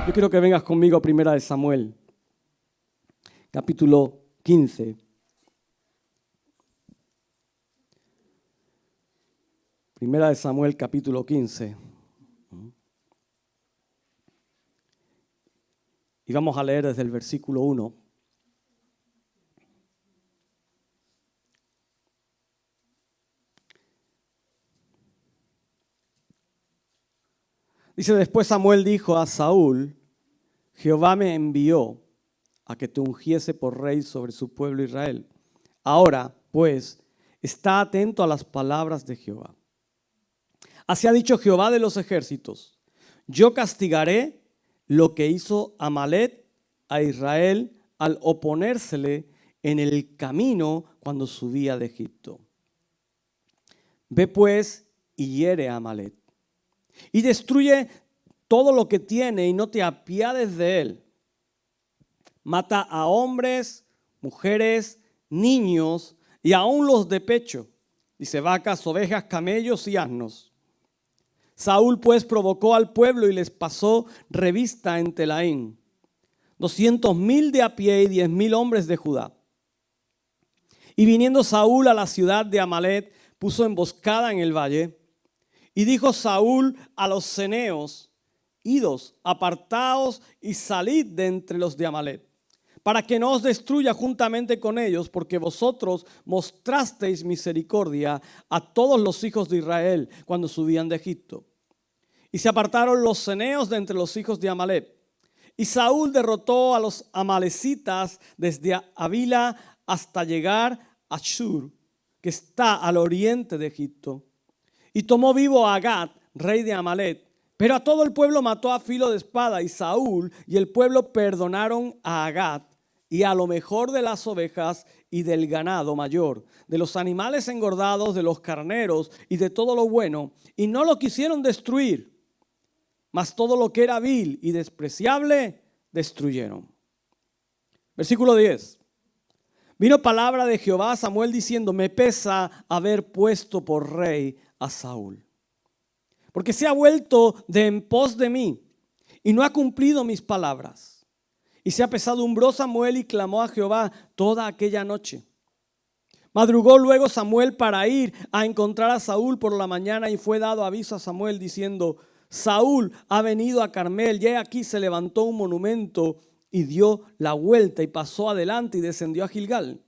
Yo quiero que vengas conmigo a Primera de Samuel, capítulo 15. Primera de Samuel, capítulo 15. Y vamos a leer desde el versículo 1. Dice, después Samuel dijo a Saúl, Jehová me envió a que te ungiese por rey sobre su pueblo Israel. Ahora, pues, está atento a las palabras de Jehová. Así ha dicho Jehová de los ejércitos, yo castigaré lo que hizo Amalec a Israel al oponérsele en el camino cuando subía de Egipto. Ve pues y hiere a Amalec y destruye todo lo que tiene y no te apiades de él. Mata a hombres, mujeres, niños y aún los de pecho. Dice vacas, ovejas, camellos y asnos. Saúl pues provocó al pueblo y les pasó revista en Telaín. 200,000 de a pie y 10,000 hombres de Judá. Y viniendo Saúl a la ciudad de Amalec, puso emboscada en el valle. Y dijo Saúl a los ceneos, idos, apartaos y salid de entre los de Amalec, para que no os destruya juntamente con ellos, porque vosotros mostrasteis misericordia a todos los hijos de Israel cuando subían de Egipto. Y se apartaron los ceneos de entre los hijos de Amalec. Y Saúl derrotó a los amalecitas desde Avila hasta llegar a Shur, que está al oriente de Egipto. Y tomó vivo a Agag, rey de Amalec, pero a todo el pueblo mató a filo de espada. Y Saúl y el pueblo perdonaron a Agag y a lo mejor de las ovejas y del ganado mayor, de los animales engordados, de los carneros y de todo lo bueno, y no lo quisieron destruir, mas todo lo que era vil y despreciable destruyeron. Versículo 10. Vino palabra de Jehová a Samuel diciendo, me pesa haber puesto por rey a Saúl, porque se ha vuelto de en pos de mí y no ha cumplido mis palabras. Y se apesadumbró Samuel y clamó a Jehová toda aquella noche. Madrugó luego Samuel para ir a encontrar a Saúl por la mañana y fue dado aviso a Samuel diciendo, Saúl ha venido a Carmel, y aquí se levantó un monumento y dio la vuelta y pasó adelante y descendió a Gilgal.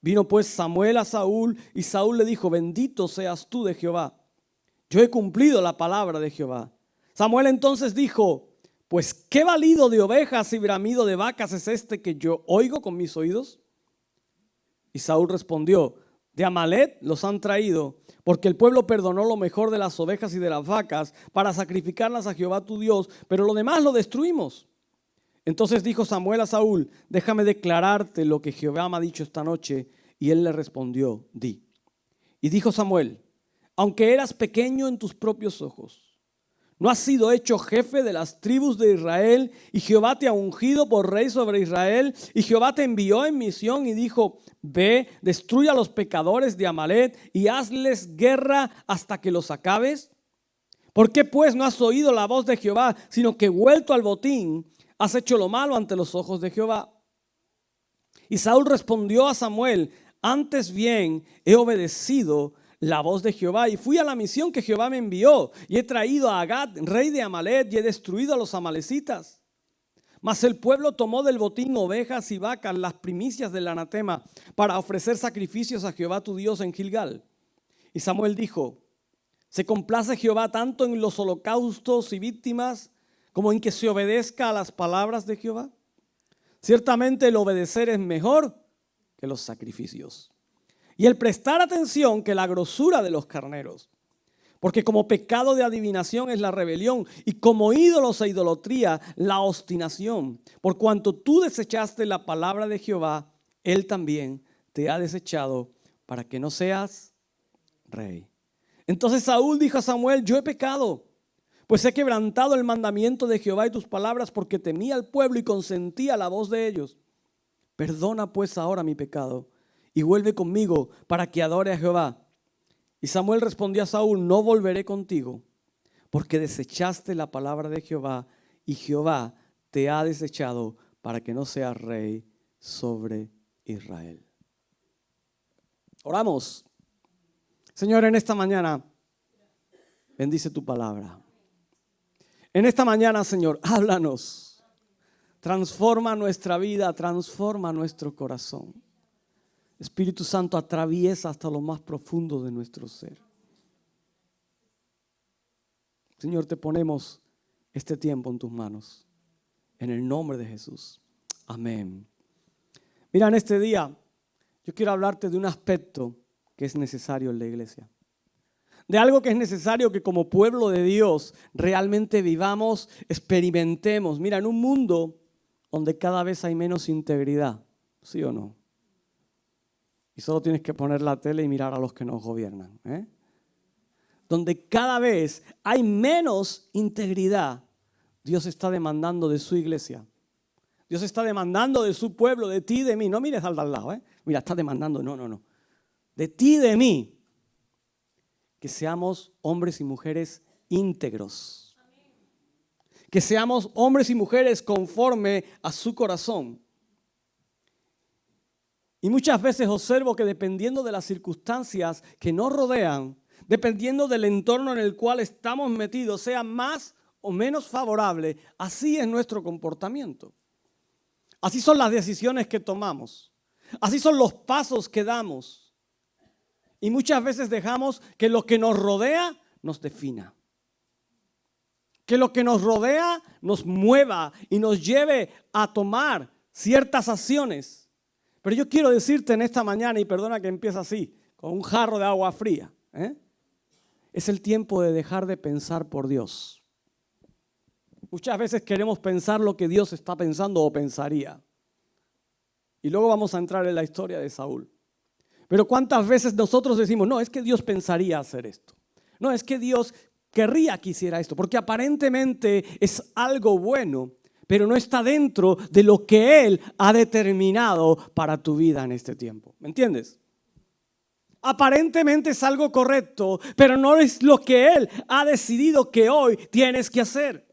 Vino pues Samuel a Saúl y Saúl le dijo, bendito seas tú de Jehová. Yo he cumplido la palabra de Jehová. Samuel entonces dijo, pues qué balido de ovejas y bramido de vacas es este que yo oigo con mis oídos. Y Saúl respondió, de Amalec los han traído, porque el pueblo perdonó lo mejor de las ovejas y de las vacas para sacrificarlas a Jehová tu Dios, pero lo demás lo destruimos. Entonces dijo Samuel a Saúl, déjame declararte lo que Jehová me ha dicho esta noche. Y él le respondió, di. Y dijo Samuel, aunque eras pequeño en tus propios ojos, ¿no has sido hecho jefe de las tribus de Israel? Y Jehová te ha ungido por rey sobre Israel. Y Jehová te envió en misión y dijo, ve, destruye a los pecadores de Amalec y hazles guerra hasta que los acabes. ¿Por qué pues no has oído la voz de Jehová, sino que vuelto al botín has hecho lo malo ante los ojos de Jehová? Y Saúl respondió a Samuel, antes bien he obedecido la voz de Jehová y fui a la misión que Jehová me envió y he traído a Agag, rey de Amalec, y he destruido a los amalecitas. Mas el pueblo tomó del botín ovejas y vacas, las primicias del anatema, para ofrecer sacrificios a Jehová tu Dios en Gilgal. Y Samuel dijo, ¿se complace Jehová tanto en los holocaustos y víctimas como en que se obedezca a las palabras de Jehová? Ciertamente el obedecer es mejor que los sacrificios, y el prestar atención que la grosura de los carneros. Porque como pecado de adivinación es la rebelión, y como ídolos e idolatría la obstinación. Por cuanto tú desechaste la palabra de Jehová, él también te ha desechado para que no seas rey. Entonces Saúl dijo a Samuel, yo he pecado, pues he quebrantado el mandamiento de Jehová y tus palabras, porque temía al pueblo y consentía la voz de ellos. Perdona pues ahora mi pecado y vuelve conmigo para que adore a Jehová. Y Samuel respondió a Saúl, no volveré contigo, porque desechaste la palabra de Jehová y Jehová te ha desechado para que no seas rey sobre Israel. Oramos. Señor, en esta mañana, bendice tu palabra. En esta mañana, Señor, háblanos. Transforma nuestra vida, transforma nuestro corazón. Espíritu Santo, atraviesa hasta lo más profundo de nuestro ser. Señor, te ponemos este tiempo en tus manos. En el nombre de Jesús. Amén. Mira, en este día yo quiero hablarte de un aspecto que es necesario en la iglesia. De algo que es necesario que como pueblo de Dios realmente vivamos, experimentemos. Mira, en un mundo donde cada vez hay menos integridad, ¿sí o no? Y solo tienes que poner la tele y mirar a los que nos gobiernan, donde cada vez hay menos integridad, Dios está demandando de su iglesia. Dios está demandando de su pueblo, de ti y de mí. No mires al de al lado, Mira, está demandando, no. De ti y de mí, que seamos hombres y mujeres íntegros. Que seamos hombres y mujeres conforme a su corazón. Y muchas veces observo que dependiendo de las circunstancias que nos rodean, dependiendo del entorno en el cual estamos metidos, sea más o menos favorable, así es nuestro comportamiento. Así son las decisiones que tomamos. Así son los pasos que damos. Y muchas veces dejamos que lo que nos rodea nos defina. Que lo que nos rodea nos mueva y nos lleve a tomar ciertas acciones. Pero yo quiero decirte en esta mañana, y perdona que empiece así, con un jarro de agua fría, es el tiempo de dejar de pensar por Dios. Muchas veces queremos pensar lo que Dios está pensando o pensaría. Y luego vamos a entrar en la historia de Saúl. Pero ¿cuántas veces nosotros decimos, no, es que Dios pensaría hacer esto? No, es que Dios querría que hiciera esto, porque aparentemente es algo bueno, pero no está dentro de lo que Él ha determinado para tu vida en este tiempo. ¿Me entiendes? Aparentemente es algo correcto, pero no es lo que Él ha decidido que hoy tienes que hacer.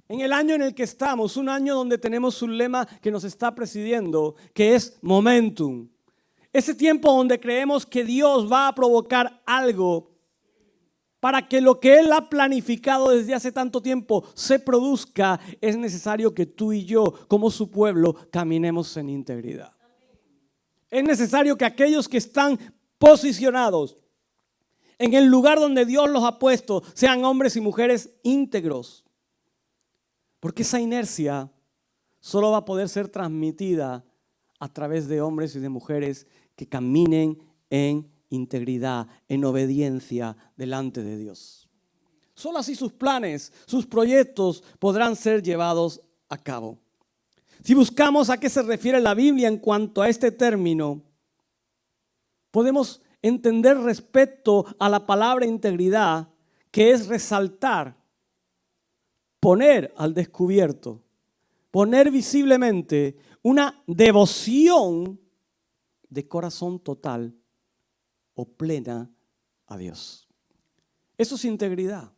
En el año en el que estamos, un año donde tenemos un lema que nos está presidiendo, que es momentum. Ese tiempo donde creemos que Dios va a provocar algo para que lo que Él ha planificado desde hace tanto tiempo se produzca, es necesario que tú y yo, como su pueblo, caminemos en integridad. Es necesario que aquellos que están posicionados en el lugar donde Dios los ha puesto sean hombres y mujeres íntegros. Porque esa inercia solo va a poder ser transmitida a través de hombres y de mujeres que caminen en integridad, en obediencia delante de Dios. Solo así sus planes, sus proyectos podrán ser llevados a cabo. Si buscamos a qué se refiere la Biblia en cuanto a este término, podemos entender respecto a la palabra integridad, que es resaltar, poner al descubierto, poner visiblemente una devoción de corazón total o plena a Dios. Eso es integridad.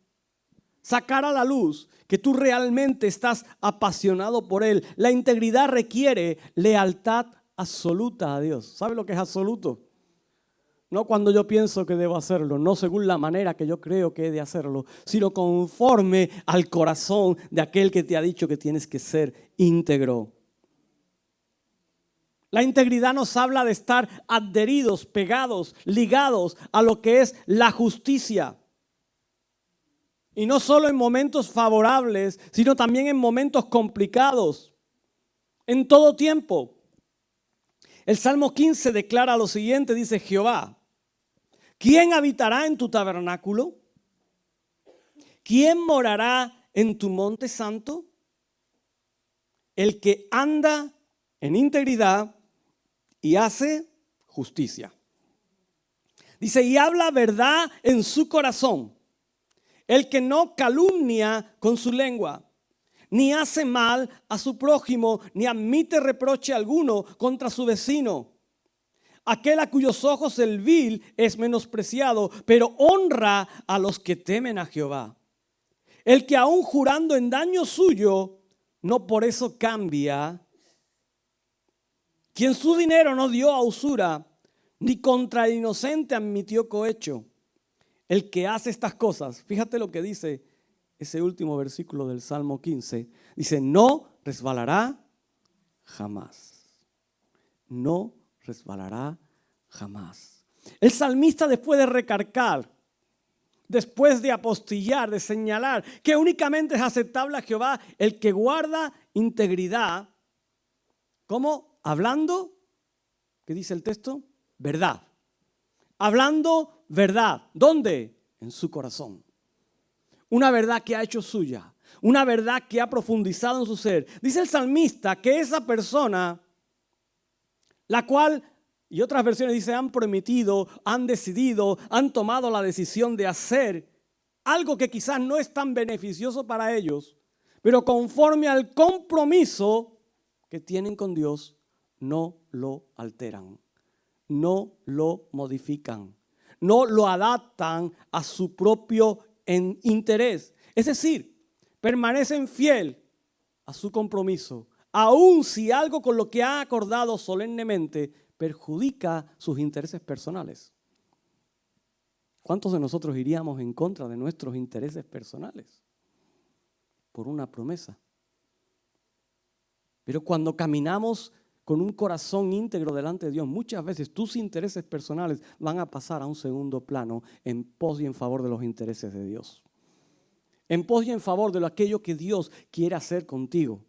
Sacar a la luz que tú realmente estás apasionado por Él. La integridad requiere lealtad absoluta a Dios. ¿Sabe lo que es absoluto? No cuando yo pienso que debo hacerlo, no según la manera que yo creo que he de hacerlo, sino conforme al corazón de aquel que te ha dicho que tienes que ser íntegro. La integridad nos habla de estar adheridos, pegados, ligados a lo que es la justicia. Y no solo en momentos favorables, sino también en momentos complicados, en todo tiempo. El Salmo 15 declara lo siguiente, dice Jehová: ¿quién habitará en tu tabernáculo? ¿Quién morará en tu monte santo? El que anda en integridad y hace justicia. Dice, y habla verdad en su corazón. El que no calumnia con su lengua, ni hace mal a su prójimo, ni admite reproche alguno contra su vecino. Aquel a cuyos ojos el vil es menospreciado, pero honra a los que temen a Jehová. el que aún jurando en daño suyo, no por eso cambia, quien su dinero no dio a usura, ni contra el inocente admitió cohecho. El que hace estas cosas, fíjate lo que dice ese último versículo del Salmo 15, dice, no resbalará jamás. No resbalará jamás. El salmista, después de recargar, después de apostillar, de señalar que únicamente es aceptable a Jehová el que guarda integridad, ¿cómo? Hablando, ¿qué dice el texto? Verdad. Hablando verdad. ¿Dónde? En su corazón. Una verdad que ha hecho suya. Una verdad que ha profundizado en su ser. Dice el salmista que esa persona, la cual, y otras versiones dice, han prometido, han decidido, han tomado la decisión de hacer algo que quizás no es tan beneficioso para ellos, pero conforme al compromiso que tienen con Dios, no lo alteran, no lo modifican, no lo adaptan a su propio interés. Es decir, permanecen fiel a su compromiso, aun si algo con lo que ha acordado solemnemente perjudica sus intereses personales. ¿Cuántos de nosotros iríamos en contra de nuestros intereses personales por una promesa? Pero cuando caminamos con un corazón íntegro delante de Dios, muchas veces tus intereses personales van a pasar a un segundo plano en pos y en favor de los intereses de Dios. En pos y en favor de aquello que Dios quiere hacer contigo.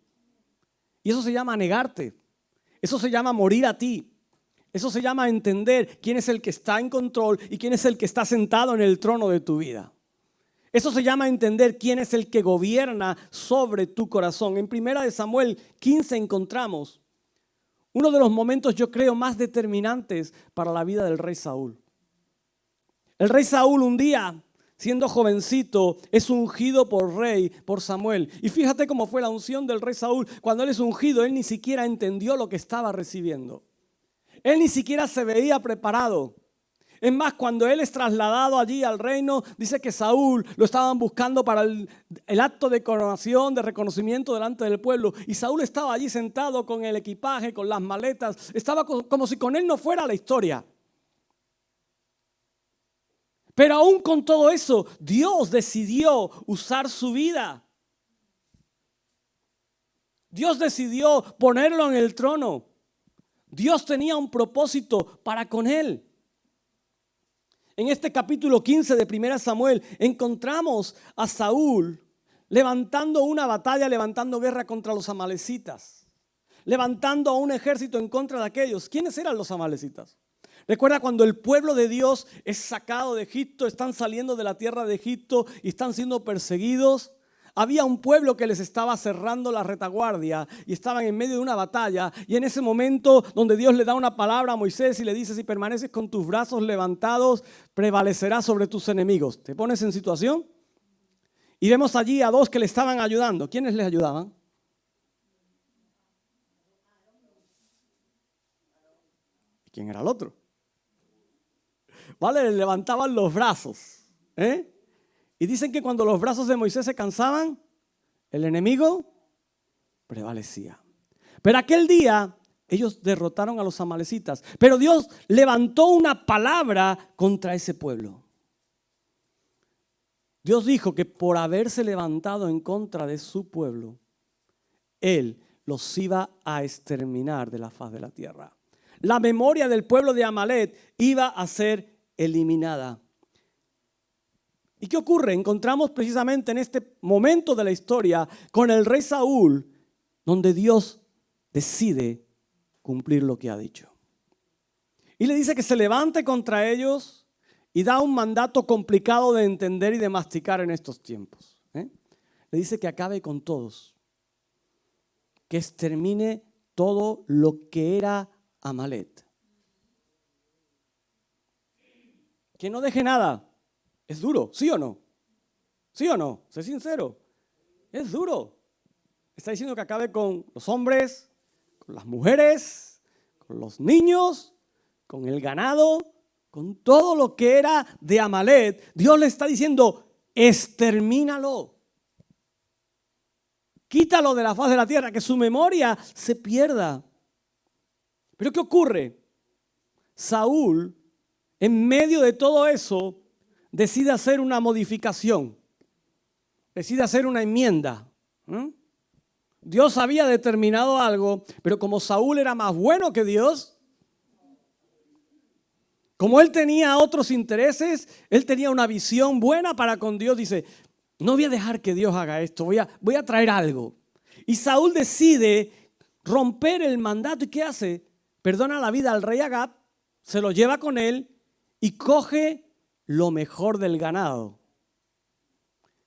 Y eso se llama negarte. Eso se llama morir a ti. Eso se llama entender quién es el que está en control y quién es el que está sentado en el trono de tu vida. Eso se llama entender quién es el que gobierna sobre tu corazón. En 1 Samuel 15 encontramos uno de los momentos, yo creo, más determinantes para la vida del rey Saúl. El rey Saúl un día, siendo jovencito, es ungido por rey, por Samuel. Y fíjate cómo fue la unción del rey Saúl. Cuando él es ungido, él ni siquiera entendió lo que estaba recibiendo. Él ni siquiera se veía preparado. Es más, cuando él es trasladado allí al reino, dice que Saúl lo estaban buscando para el acto de coronación, de reconocimiento delante del pueblo. Y Saúl estaba allí sentado con el equipaje, con las maletas. Estaba como si con él no fuera la historia. Pero aún con todo eso, Dios decidió usar su vida. Dios decidió ponerlo en el trono. Dios tenía un propósito para con él. En este capítulo 15 de 1 Samuel encontramos a Saúl levantando una batalla, levantando guerra contra los amalecitas, levantando a un ejército en contra de aquellos. ¿Quiénes eran los amalecitas? Recuerda cuando el pueblo de Dios es sacado de Egipto, están saliendo de la tierra de Egipto y están siendo perseguidos. Había un pueblo que les estaba cerrando la retaguardia y estaban en medio de una batalla. Y en ese momento donde Dios le da una palabra a Moisés y le dice, si permaneces con tus brazos levantados, prevalecerás sobre tus enemigos. ¿Te pones en situación? Y vemos allí a dos que le estaban ayudando. ¿Quiénes les ayudaban? ¿Y quién era el otro? Vale, le levantaban los brazos. Y dicen que cuando los brazos de Moisés se cansaban, el enemigo prevalecía. Pero aquel día ellos derrotaron a los amalecitas. Pero Dios levantó una palabra contra ese pueblo. Dios dijo que por haberse levantado en contra de su pueblo, Él los iba a exterminar de la faz de la tierra. La memoria del pueblo de Amalec iba a ser eliminada. ¿Y qué ocurre? Encontramos precisamente en este momento de la historia con el rey Saúl, donde Dios decide cumplir lo que ha dicho. Y le dice que se levante contra ellos y da un mandato complicado de entender y de masticar en estos tiempos. Le dice que acabe con todos, que extermine todo lo que era Amalec. Que no deje nada. Es duro, ¿sí o no? ¿Sí o no? Sé sincero. Es duro. Está diciendo que acabe con los hombres, con las mujeres, con los niños, con el ganado, con todo lo que era de Amalec. Dios le está diciendo, extermínalo. Quítalo de la faz de la tierra, que su memoria se pierda. Pero ¿qué ocurre? Saúl, en medio de todo eso, decide hacer una modificación. Decide hacer una enmienda. Dios había determinado algo, pero como Saúl era más bueno que Dios, como él tenía otros intereses, él tenía una visión buena para con Dios, dice, no voy a dejar que Dios haga esto, voy a traer algo. Y Saúl decide romper el mandato. ¿Y qué hace? Perdona la vida al rey Agag, se lo lleva con él y coge lo mejor del ganado.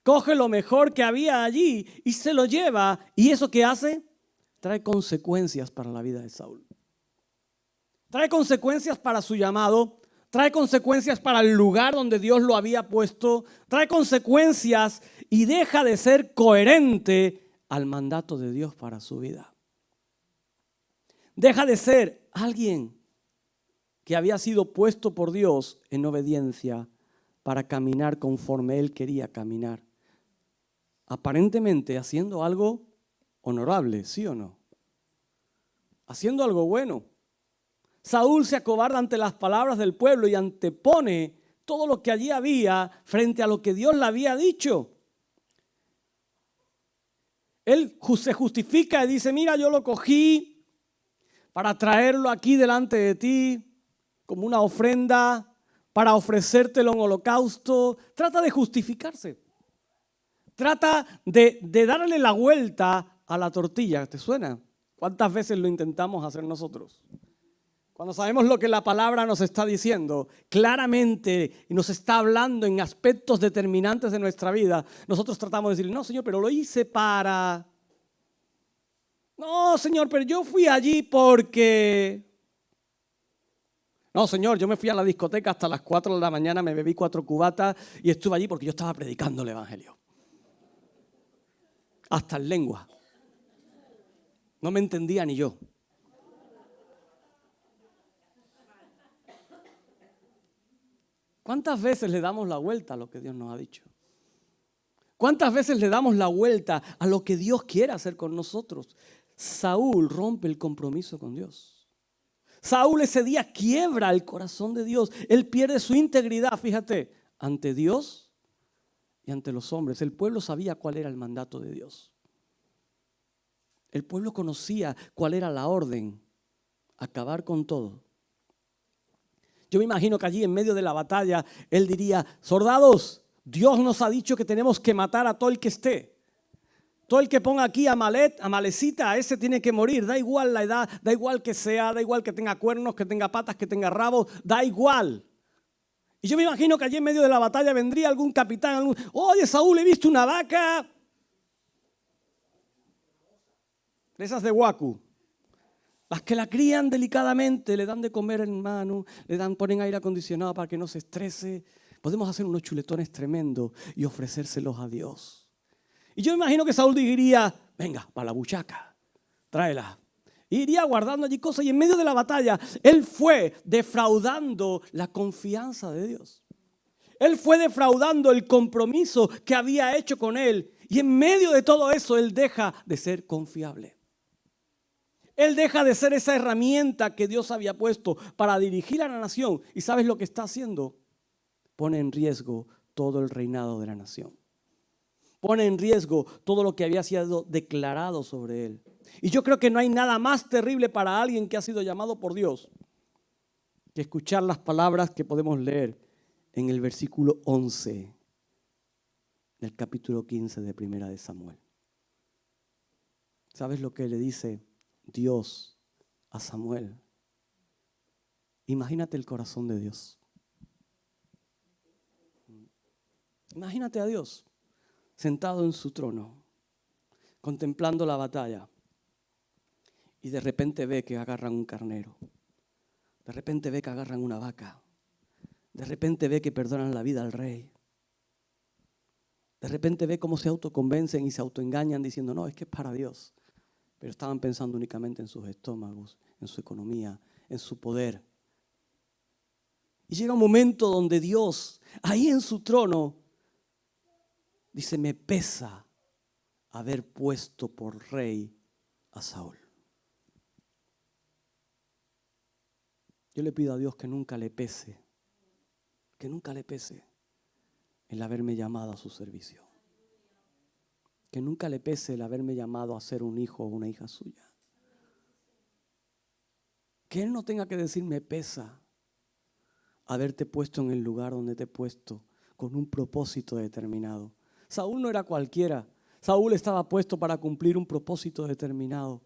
Coge lo mejor que había allí y se lo lleva. ¿Y eso qué hace? Trae consecuencias para la vida de Saúl. Trae consecuencias para su llamado. Trae consecuencias para el lugar donde Dios lo había puesto. Trae consecuencias y deja de ser coherente al mandato de Dios para su vida. Deja de ser alguien que había sido puesto por Dios en obediencia para caminar conforme Él quería caminar. Aparentemente haciendo algo honorable, ¿sí o no? Haciendo algo bueno. Saúl se acobarda ante las palabras del pueblo y antepone todo lo que allí había frente a lo que Dios le había dicho. Él se justifica y dice, mira, yo lo cogí para traerlo aquí delante de ti como una ofrenda, para ofrecértelo en holocausto. Trata de justificarse. Trata de darle la vuelta a la tortilla. ¿Te suena? ¿Cuántas veces lo intentamos hacer nosotros? Cuando sabemos lo que la palabra nos está diciendo claramente y nos está hablando en aspectos determinantes de nuestra vida, nosotros tratamos de decir, no, Señor, pero lo hice para... No, Señor, pero yo fui allí porque... No, Señor, yo me fui a la discoteca hasta las 4 de la mañana, me bebí 4 cubatas y estuve allí porque yo estaba predicando el evangelio. Hasta en lengua. No me entendía ni yo. ¿Cuántas veces le damos la vuelta a lo que Dios nos ha dicho? ¿Cuántas veces le damos la vuelta a lo que Dios quiere hacer con nosotros? Saúl rompe el compromiso con Dios. Saúl ese día quiebra el corazón de Dios. Él pierde su integridad, fíjate, ante Dios y ante los hombres. El pueblo sabía cuál era el mandato de Dios. El pueblo conocía cuál era la orden, acabar con todo. Yo me imagino que allí en medio de la batalla él diría, soldados, Dios nos ha dicho que tenemos que matar a todo el que esté. Todo el que ponga aquí a Malecita, ese tiene que morir. Da igual la edad, da igual que sea, da igual que tenga cuernos, que tenga patas, que tenga rabos, da igual. Y yo me imagino que allí en medio de la batalla vendría algún capitán, oye Saúl, he visto una vaca. De esas de Waku. Las que la crían delicadamente, le dan de comer en mano, ponen aire acondicionado para que no se estrese. Podemos hacer unos chuletones tremendos y ofrecérselos a Dios. Y yo me imagino que Saúl diría, venga, para la buchaca, tráela. Y iría guardando allí cosas y en medio de la batalla, él fue defraudando la confianza de Dios. Él fue defraudando el compromiso que había hecho con él. Y en medio de todo eso, él deja de ser confiable. Él deja de ser esa herramienta que Dios había puesto para dirigir a la nación. ¿Y sabes lo que está haciendo? Pone en riesgo todo el reinado de la nación. Pone en riesgo todo lo que había sido declarado sobre él. Y yo creo que no hay nada más terrible para alguien que ha sido llamado por Dios que escuchar las palabras que podemos leer en el versículo 11 del capítulo 15 de Primera de Samuel. ¿Sabes lo que le dice Dios a Samuel? Imagínate el corazón de Dios. Imagínate a Dios sentado en su trono, contemplando la batalla, y de repente ve que agarran un carnero, de repente ve que agarran una vaca, de repente ve que perdonan la vida al rey, de repente ve cómo se autoconvencen y se autoengañan diciendo, no, es que es para Dios. Pero estaban pensando únicamente en sus estómagos, en su economía, en su poder. Y llega un momento donde Dios, ahí en su trono, dice, me pesa haber puesto por rey a Saúl. Yo le pido a Dios que nunca le pese el haberme llamado a su servicio. Que nunca le pese el haberme llamado a ser un hijo o una hija suya. Que Él no tenga que decir me pesa haberte puesto en el lugar donde te he puesto con un propósito determinado. Saúl no era cualquiera. Saúl estaba puesto para cumplir un propósito determinado.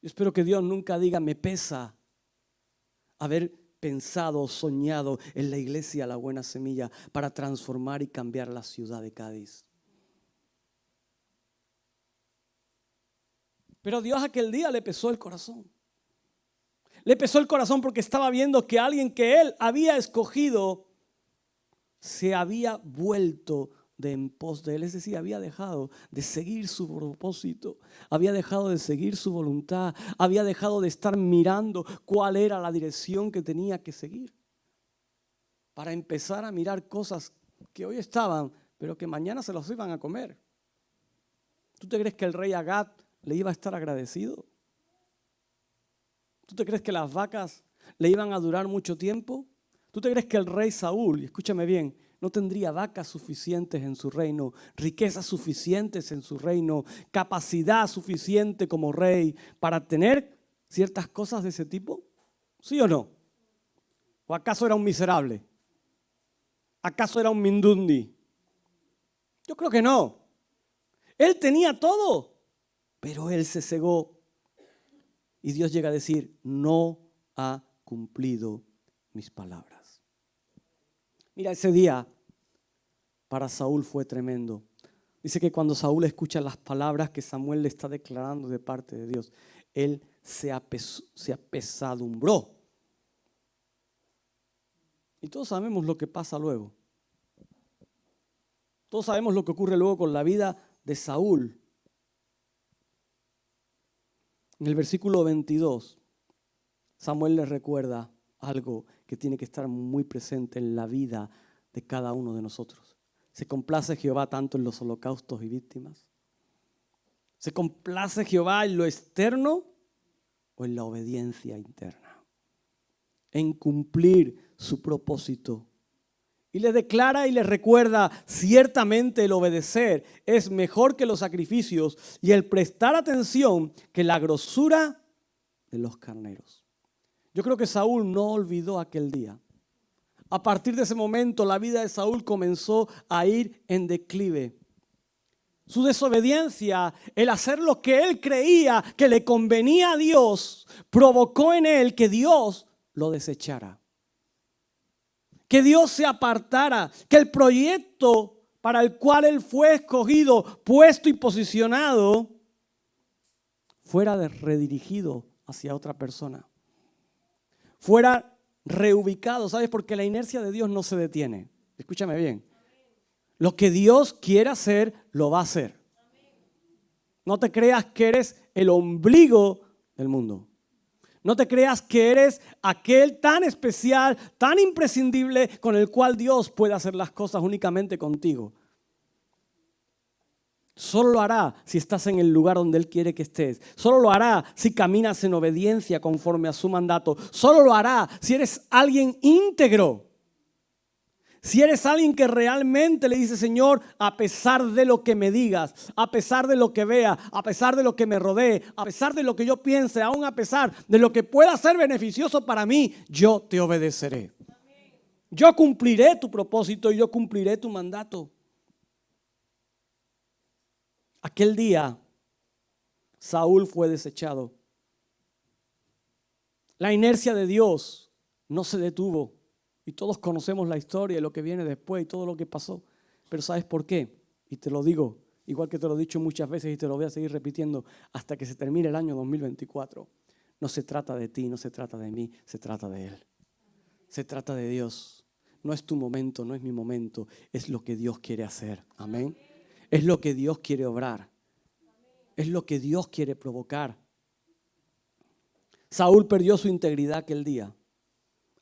Yo espero que Dios nunca diga me pesa haber pensado, soñado en la iglesia La Buena Semilla para transformar y cambiar la ciudad de Cádiz. Pero Dios aquel día le pesó el corazón. Le pesó el corazón porque estaba viendo que alguien que Él había escogido se había vuelto de en pos de Él. Es decir, había dejado de seguir su propósito, había dejado de seguir su voluntad, había dejado de estar mirando cuál era la dirección que tenía que seguir, para empezar a mirar cosas que hoy estaban, pero que mañana se los iban a comer. ¿Tú te crees que el rey Agag le iba a estar agradecido? ¿Tú te crees que las vacas le iban a durar mucho tiempo? ¿Tú te crees que el rey Saúl, y escúchame bien, no tendría vacas suficientes en su reino, riquezas suficientes en su reino, capacidad suficiente como rey para tener ciertas cosas de ese tipo? ¿Sí o no? ¿O acaso era un miserable? ¿Acaso era un mindundi? Yo creo que no. Él tenía todo, pero él se cegó. Y Dios llega a decir, no ha cumplido mis palabras. Mira, ese día para Saúl fue tremendo. Dice que cuando Saúl escucha las palabras que Samuel le está declarando de parte de Dios, él se apesadumbró. Y todos sabemos lo que pasa luego. Todos sabemos lo que ocurre luego con la vida de Saúl. En el versículo 22, Samuel le recuerda algo que tiene que estar muy presente en la vida de cada uno de nosotros. ¿Se complace Jehová tanto en los holocaustos y víctimas? ¿Se complace Jehová en lo externo o en la obediencia interna? En cumplir su propósito. Y le declara y le recuerda, ciertamente el obedecer es mejor que los sacrificios y el prestar atención que la grosura de los carneros. Yo creo que Saúl no olvidó aquel día. A partir de ese momento la vida de Saúl comenzó a ir en declive. Su desobediencia, el hacer lo que él creía que le convenía a Dios, provocó en él que Dios lo desechara. Que Dios se apartara, que el proyecto para el cual él fue escogido, puesto y posicionado, fuera redirigido hacia otra persona. Fuera reubicado, ¿sabes? Porque la inercia de Dios no se detiene. Escúchame bien. Lo que Dios quiere hacer, lo va a hacer. No te creas que eres el ombligo del mundo. No te creas que eres aquel tan especial, tan imprescindible con el cual Dios puede hacer las cosas únicamente contigo. Solo lo hará si estás en el lugar donde Él quiere que estés. Solo lo hará si caminas en obediencia conforme a su mandato. Solo lo hará si eres alguien íntegro. Si eres alguien que realmente le dice, Señor, a pesar de lo que me digas, a pesar de lo que vea, a pesar de lo que me rodee, a pesar de lo que yo piense, aún a pesar de lo que pueda ser beneficioso para mí, yo te obedeceré. Yo cumpliré tu propósito y yo cumpliré tu mandato. Aquel día, Saúl fue desechado. La inercia de Dios no se detuvo. Y todos conocemos la historia y lo que viene después y todo lo que pasó. Pero ¿sabes por qué? Y te lo digo, igual que te lo he dicho muchas veces y te lo voy a seguir repitiendo hasta que se termine el año 2024. No se trata de ti, no se trata de mí, se trata de Él. Se trata de Dios. No es tu momento, no es mi momento. Es lo que Dios quiere hacer. Amén. Es lo que Dios quiere obrar. Es lo que Dios quiere provocar. Saúl perdió su integridad aquel día.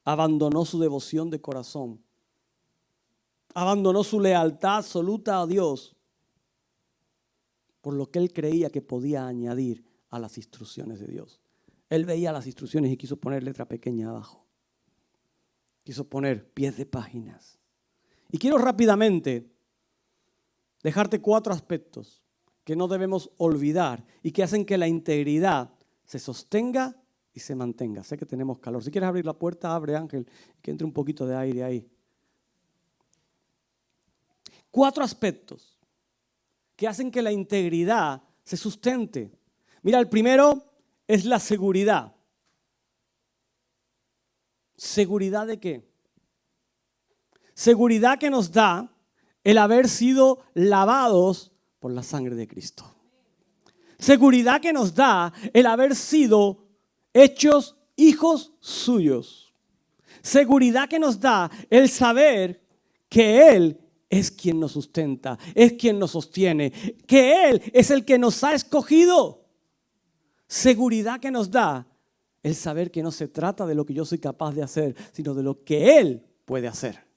Abandonó su devoción de corazón. Abandonó su lealtad absoluta a Dios. por lo que él creía que podía añadir a las instrucciones de Dios. Él veía las instrucciones y quiso poner letra pequeña abajo. Quiso poner pies de páginas. Y quiero rápidamente dejarte 4 aspectos que no debemos olvidar y que hacen que la integridad se sostenga y se mantenga. Sé que tenemos calor. Si quieres abrir la puerta, abre, Ángel, que entre un poquito de aire ahí. 4 aspectos que hacen que la integridad se sustente. Mira, el primero es la seguridad. ¿Seguridad de qué? Seguridad que nos da el haber sido lavados por la sangre de Cristo. Seguridad que nos da el haber sido hechos hijos suyos. Seguridad que nos da el saber que Él es quien nos sustenta, es quien nos sostiene, que Él es el que nos ha escogido. Seguridad que nos da el saber que no se trata de lo que yo soy capaz de hacer, sino de lo que Él puede hacer.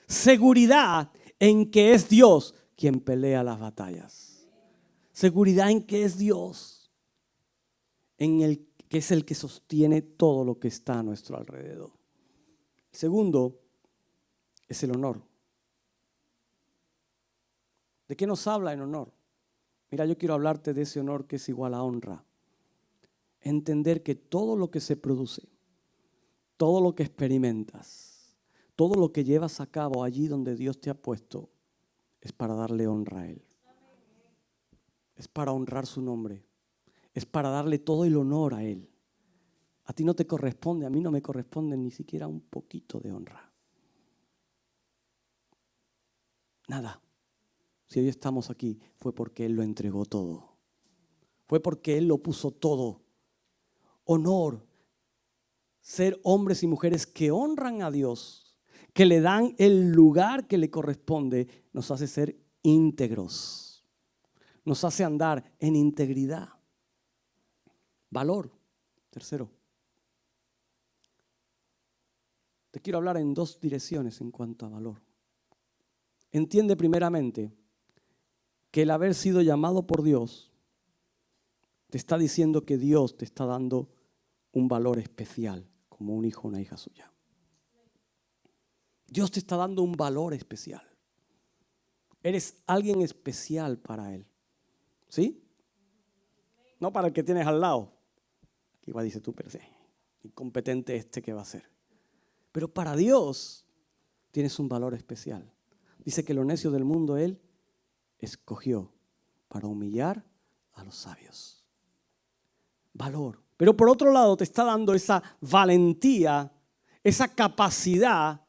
Seguridad en que es Dios quien pelea las batallas. Seguridad en que es Dios, en el que es el que sostiene todo lo que está a nuestro alrededor. Segundo es el honor. ¿De qué nos habla en honor? Mira, yo quiero hablarte de ese honor que es igual a honra. Entender que todo lo que se produce, todo lo que experimentas, todo lo que llevas a cabo allí donde Dios te ha puesto, es para darle honra a Él. Es para honrar su nombre. Es para darle todo el honor a Él. A ti no te corresponde, a mí no me corresponde ni siquiera un poquito de honra. Nada. Si hoy estamos aquí fue porque Él lo entregó todo. Fue porque Él lo puso todo. Honor. Ser hombres y mujeres que honran a Dios, que le dan el lugar que le corresponde, nos hace ser íntegros. Nos hace andar en integridad. Valor. Tercero. Te quiero hablar en 2 direcciones en cuanto a valor. Entiende primeramente que el haber sido llamado por Dios te está diciendo que Dios te está dando un valor especial como un hijo o una hija suya. Dios te está dando un valor especial. Eres alguien especial para Él. ¿Sí? No para el que tienes al lado. Igual dice tú, pero sí, incompetente este que va a ser. Pero para Dios tienes un valor especial. Dice que lo necio del mundo Él escogió para humillar a los sabios. Valor. Pero por otro lado te está dando esa valentía, esa capacidad,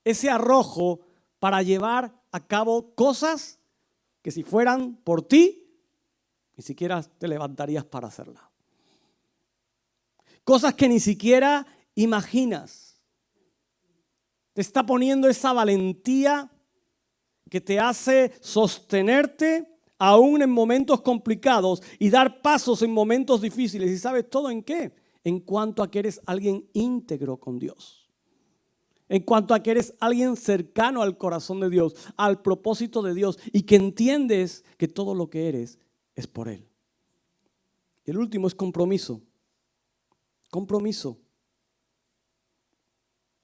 ese arrojo para llevar a cabo cosas que si fueran por ti, ni siquiera te levantarías para hacerlas. Cosas que ni siquiera imaginas. Te está poniendo esa valentía que te hace sostenerte aún en momentos complicados y dar pasos en momentos difíciles. ¿Y sabes todo en qué? En cuanto a que eres alguien íntegro con Dios. En cuanto a que eres alguien cercano al corazón de Dios, al propósito de Dios y que entiendes que todo lo que eres es por Él. Y el último es compromiso. Compromiso.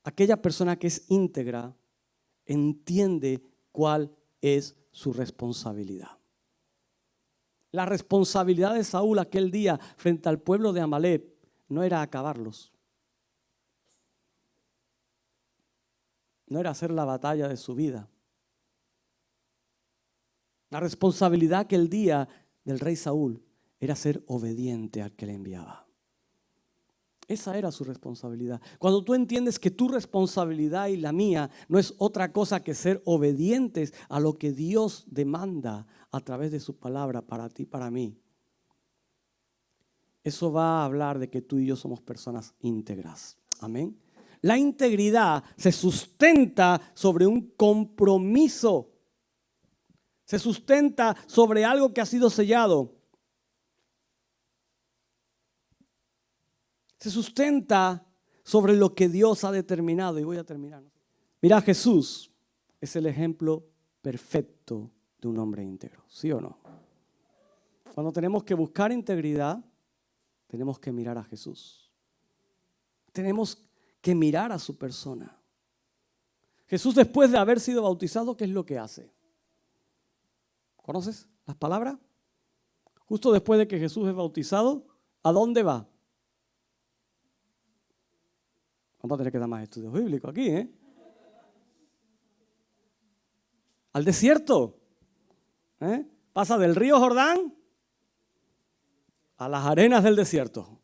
Aquella persona que es íntegra entiende cuál es su responsabilidad. La responsabilidad de Saúl aquel día frente al pueblo de Amalek no era acabarlos. No era hacer la batalla de su vida. La responsabilidad aquel día del rey Saúl era ser obediente al que le enviaba. Esa era su responsabilidad. Cuando tú entiendes que tu responsabilidad y la mía no es otra cosa que ser obedientes a lo que Dios demanda a través de su palabra para ti, para mí, eso va a hablar de que tú y yo somos personas íntegras. Amén. La integridad se sustenta sobre un compromiso. Se sustenta sobre algo que ha sido sellado. Se sustenta sobre lo que Dios ha determinado. Y voy a terminar. Mira, Jesús es el ejemplo perfecto de un hombre íntegro, ¿sí o no? Cuando tenemos que buscar integridad, tenemos que mirar a Jesús. Tenemos que mirar a su persona. Jesús, después de haber sido bautizado, ¿qué es lo que hace? ¿Conoces las palabras? Justo después de que Jesús es bautizado, ¿a dónde va? Vamos a tener que dar más estudios bíblicos aquí, ¿eh? Al desierto. Pasa del río Jordán a las arenas del desierto.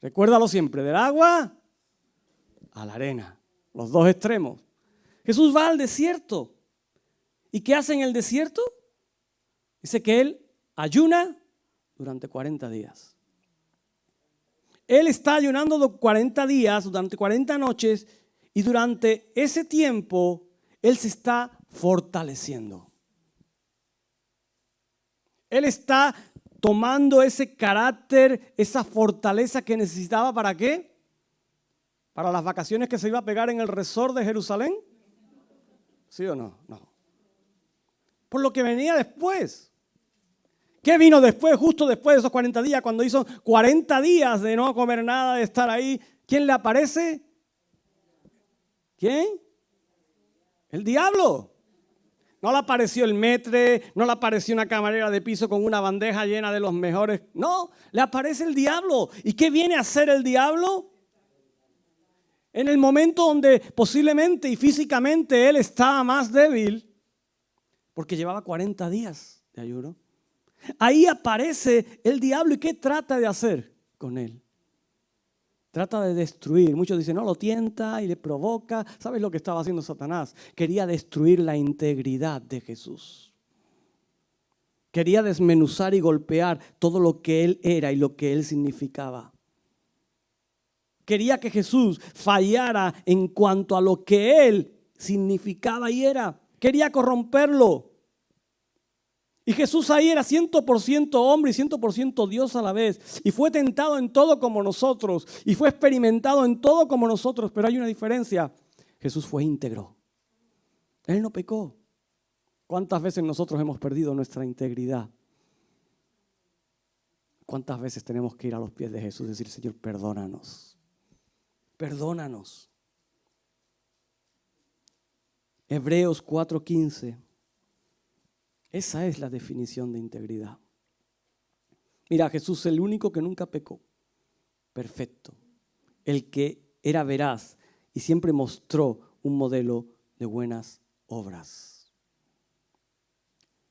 Recuérdalo siempre, del agua a la arena, los dos extremos. Jesús va al desierto. ¿Y qué hace en el desierto? Dice que Él ayuna durante 40 días. Él está ayunando 40 días, durante 40 noches, y durante ese tiempo Él se está fortaleciendo. Él está tomando ese carácter, esa fortaleza que necesitaba, ¿para qué? ¿Para las vacaciones que se iba a pegar en el resort de Jerusalén? ¿Sí o no? No. Por lo que venía después. ¿Qué vino después? Justo después de esos 40 días, cuando hizo 40 días de no comer nada, de estar ahí. ¿Quién le aparece? ¿Quién? El diablo. No le apareció el metre, no le apareció una camarera de piso con una bandeja llena de los mejores. No, le aparece el diablo. ¿Y qué viene a hacer el diablo? En el momento donde posiblemente y físicamente él estaba más débil, porque llevaba 40 días de ayuno. Ahí aparece el diablo. ¿Y qué trata de hacer con él? Trata de destruir. Muchos dicen, no, lo tienta y le provoca. ¿Sabes lo que estaba haciendo Satanás? Quería destruir la integridad de Jesús. Quería desmenuzar y golpear todo lo que Él era y lo que Él significaba. Quería que Jesús fallara en cuanto a lo que Él significaba y era. Quería corromperlo. Y Jesús ahí era 100% hombre y 100% Dios a la vez. Y fue tentado en todo como nosotros. Y fue experimentado en todo como nosotros. Pero hay una diferencia. Jesús fue íntegro. Él no pecó. ¿Cuántas veces nosotros hemos perdido nuestra integridad? ¿Cuántas veces tenemos que ir a los pies de Jesús y decir, Señor, perdónanos? Perdónanos. Hebreos 4:15. Esa es la definición de integridad. Mira, Jesús, el único que nunca pecó, perfecto, el que era veraz y siempre mostró un modelo de buenas obras.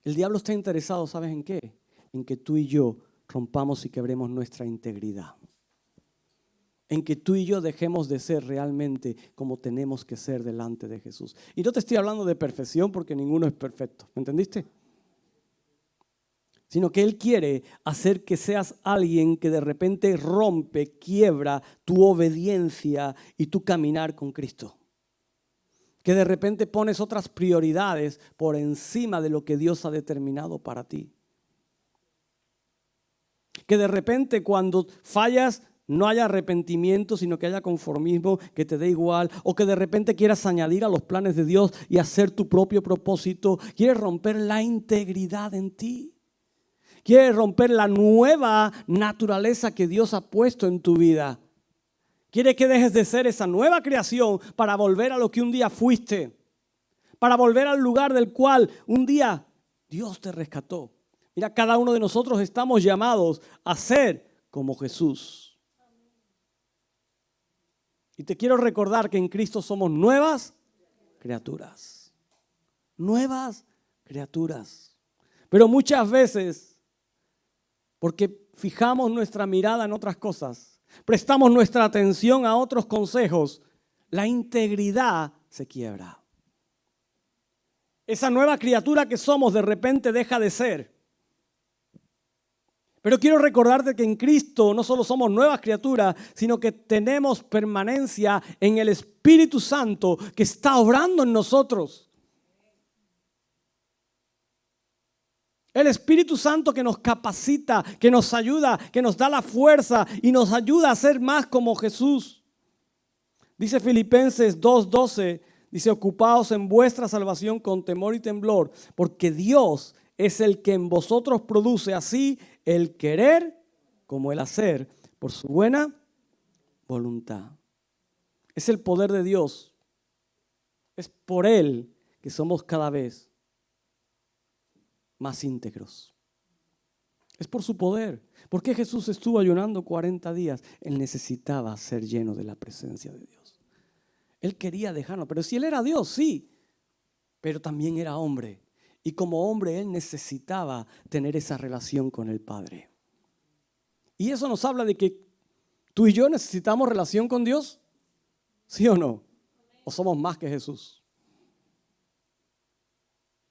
El diablo está interesado, ¿sabes en qué? En que tú y yo rompamos y quebremos nuestra integridad. En que tú y yo dejemos de ser realmente como tenemos que ser delante de Jesús. Y no te estoy hablando de perfección porque ninguno es perfecto, ¿me entendiste? Sino que Él quiere hacer que seas alguien que de repente rompe, quiebra tu obediencia y tu caminar con Cristo. Que de repente pones otras prioridades por encima de lo que Dios ha determinado para ti. Que de repente cuando fallas no haya arrepentimiento, sino que haya conformismo, que te dé igual, o que de repente quieras añadir a los planes de Dios y hacer tu propio propósito. Quieres romper la integridad en ti. Quieres romper la nueva naturaleza que Dios ha puesto en tu vida. Quieres que dejes de ser esa nueva creación para volver a lo que un día fuiste. Para volver al lugar del cual un día Dios te rescató. Mira, cada uno de nosotros estamos llamados a ser como Jesús. Y te quiero recordar que en Cristo somos nuevas criaturas. Nuevas criaturas. Pero muchas veces, porque fijamos nuestra mirada en otras cosas, prestamos nuestra atención a otros consejos, la integridad se quiebra. Esa nueva criatura que somos de repente deja de ser. Pero quiero recordarte que en Cristo no solo somos nuevas criaturas, sino que tenemos permanencia en el Espíritu Santo que está obrando en nosotros. El Espíritu Santo que nos capacita, que nos ayuda, que nos da la fuerza y nos ayuda a ser más como Jesús. Dice Filipenses 2:12, Dice, ocupaos en vuestra salvación con temor y temblor, porque Dios es el que en vosotros produce así el querer como el hacer por su buena voluntad. Es el poder de Dios. Es por Él que somos cada vez más íntegros. Es por su poder. ¿Por qué Jesús estuvo ayunando 40 días? Él necesitaba ser lleno de la presencia de Dios. Él quería dejarnos, pero si Él era Dios, sí, pero también era hombre. Y como hombre Él necesitaba tener esa relación con el Padre. Y eso nos habla de que tú y yo necesitamos relación con Dios, ¿sí o no? ¿O somos más que Jesús?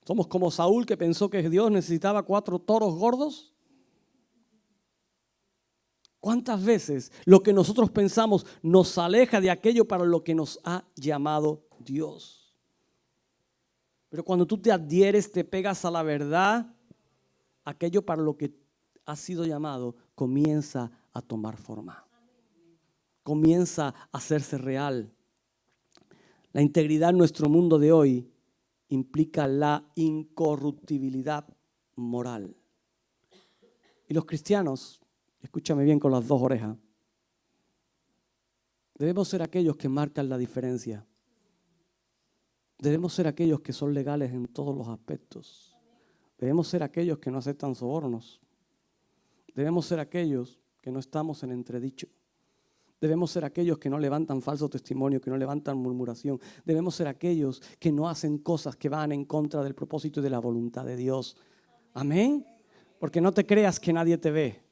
¿Somos como Saúl que pensó que Dios necesitaba 4 toros gordos? ¿Cuántas veces lo que nosotros pensamos nos aleja de aquello para lo que nos ha llamado Dios? Pero cuando tú te adhieres, te pegas a la verdad, aquello para lo que has sido llamado comienza a tomar forma. Comienza a hacerse real. La integridad en nuestro mundo de hoy implica la incorruptibilidad moral. Y los cristianos, escúchame bien con las 2 orejas, debemos ser aquellos que marcan la diferencia. Debemos ser aquellos que son legales en todos los aspectos. Debemos ser aquellos que no aceptan sobornos. Debemos ser aquellos que no estamos en entredicho. Debemos ser aquellos que no levantan falso testimonio, que no levantan murmuración. Debemos ser aquellos que no hacen cosas que van en contra del propósito y de la voluntad de Dios. Amén. Porque no te creas que nadie te ve.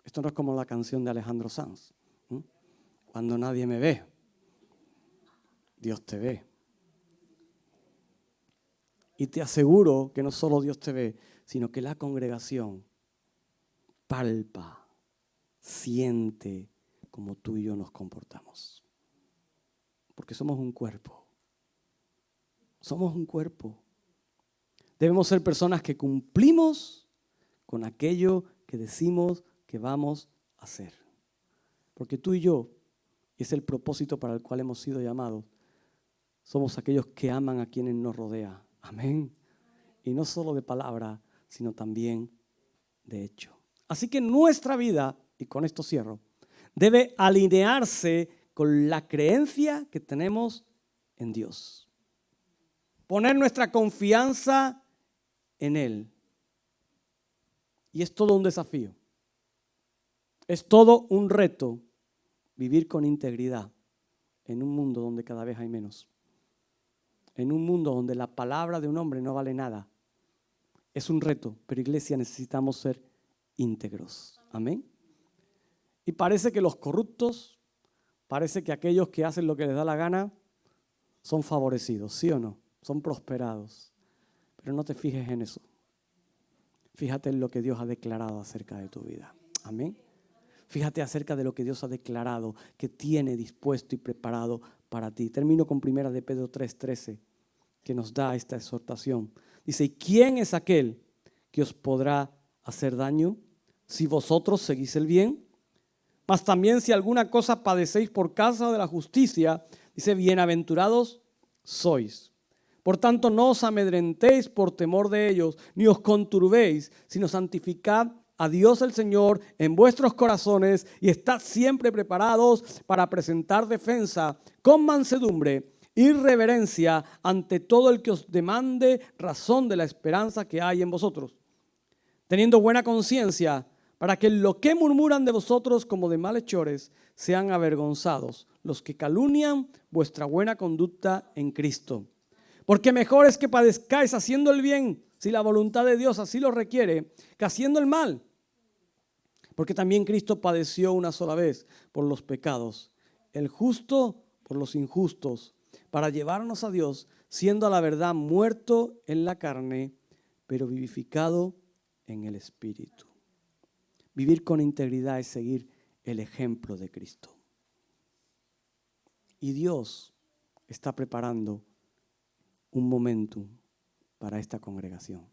Esto no es como la canción de Alejandro Sanz. Cuando nadie me ve, Dios te ve. Y te aseguro que no solo Dios te ve, sino que la congregación palpa, siente como tú y yo nos comportamos. Porque somos un cuerpo. Somos un cuerpo. Debemos ser personas que cumplimos con aquello que decimos que vamos a hacer. Porque tú y yo, y es el propósito para el cual hemos sido llamados, somos aquellos que aman a quienes nos rodean. Amén. Y no solo de palabra, sino también de hecho. Así que nuestra vida, y con esto cierro, debe alinearse con la creencia que tenemos en Dios. Poner nuestra confianza en Él. Y es todo un desafío. Es todo un reto vivir con integridad en un mundo donde cada vez hay menos. En un mundo donde la palabra de un hombre no vale nada. Es un reto, pero iglesia, necesitamos ser íntegros. Amén. Y parece que los corruptos, parece que aquellos que hacen lo que les da la gana, son favorecidos, ¿sí o no? Son prosperados. Pero no te fijes en eso. Fíjate en lo que Dios ha declarado acerca de tu vida. Amén. Fíjate acerca de lo que Dios ha declarado, que tiene dispuesto y preparado para ti. Termino con 1 de Pedro 3:13, que nos da esta exhortación. Dice, ¿y quién es aquel que os podrá hacer daño si vosotros seguís el bien? Mas también si alguna cosa padecéis por causa de la justicia, dice, bienaventurados sois. Por tanto, no os amedrentéis por temor de ellos, ni os conturbéis, sino santificad a Dios el Señor en vuestros corazones y estad siempre preparados para presentar defensa con mansedumbre y reverencia ante todo el que os demande razón de la esperanza que hay en vosotros, teniendo buena conciencia, para que lo que murmuran de vosotros como de malhechores sean avergonzados los que calumnian vuestra buena conducta en Cristo. Porque mejor es que padezcáis haciendo el bien, si la voluntad de Dios así lo requiere, que haciendo el mal. Porque también Cristo padeció una sola vez por los pecados, el justo por los injustos, para llevarnos a Dios, siendo a la verdad muerto en la carne, pero vivificado en el Espíritu. Vivir con integridad es seguir el ejemplo de Cristo. Y Dios está preparando un momentum para esta congregación.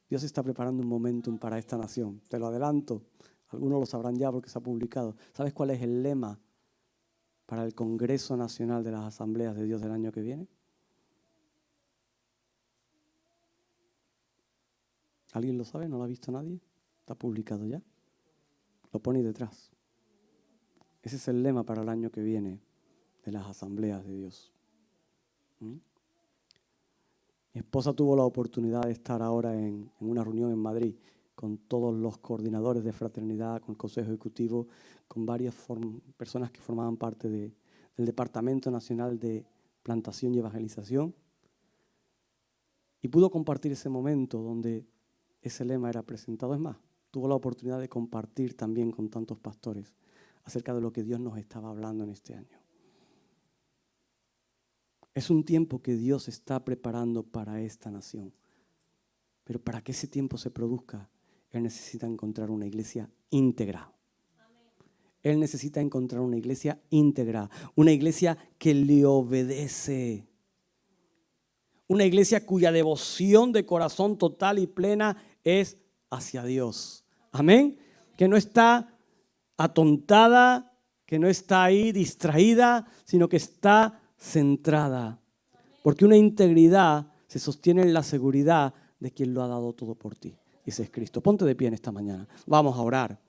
Dios está preparando un momentum para esta nación. Te lo adelanto, algunos lo sabrán ya porque se ha publicado. ¿Sabes cuál es el lema para el Congreso Nacional de las Asambleas de Dios del año que viene? ¿Alguien lo sabe? ¿No lo ha visto nadie? ¿Está publicado ya? Lo pone ahí detrás. Ese es el lema para el año que viene de las Asambleas de Dios. Mi esposa tuvo la oportunidad de estar ahora en una reunión en Madrid con todos los coordinadores de fraternidad, con el Consejo Ejecutivo, con varias personas que formaban parte del Departamento Nacional de Plantación y Evangelización. Y pudo compartir ese momento donde ese lema era presentado. Es más, tuvo la oportunidad de compartir también con tantos pastores acerca de lo que Dios nos estaba hablando en este año. Es un tiempo que Dios está preparando para esta nación. Pero para que ese tiempo se produzca, Él necesita encontrar una iglesia íntegra. Él necesita encontrar una iglesia íntegra, una iglesia que le obedece. Una iglesia cuya devoción de corazón total y plena es hacia Dios. Amén. Que no está atontada, que no está ahí distraída, sino que está centrada. Porque una integridad se sostiene en la seguridad de quien lo ha dado todo por ti. Ese es Cristo. Ponte de pie en esta mañana. Vamos a orar.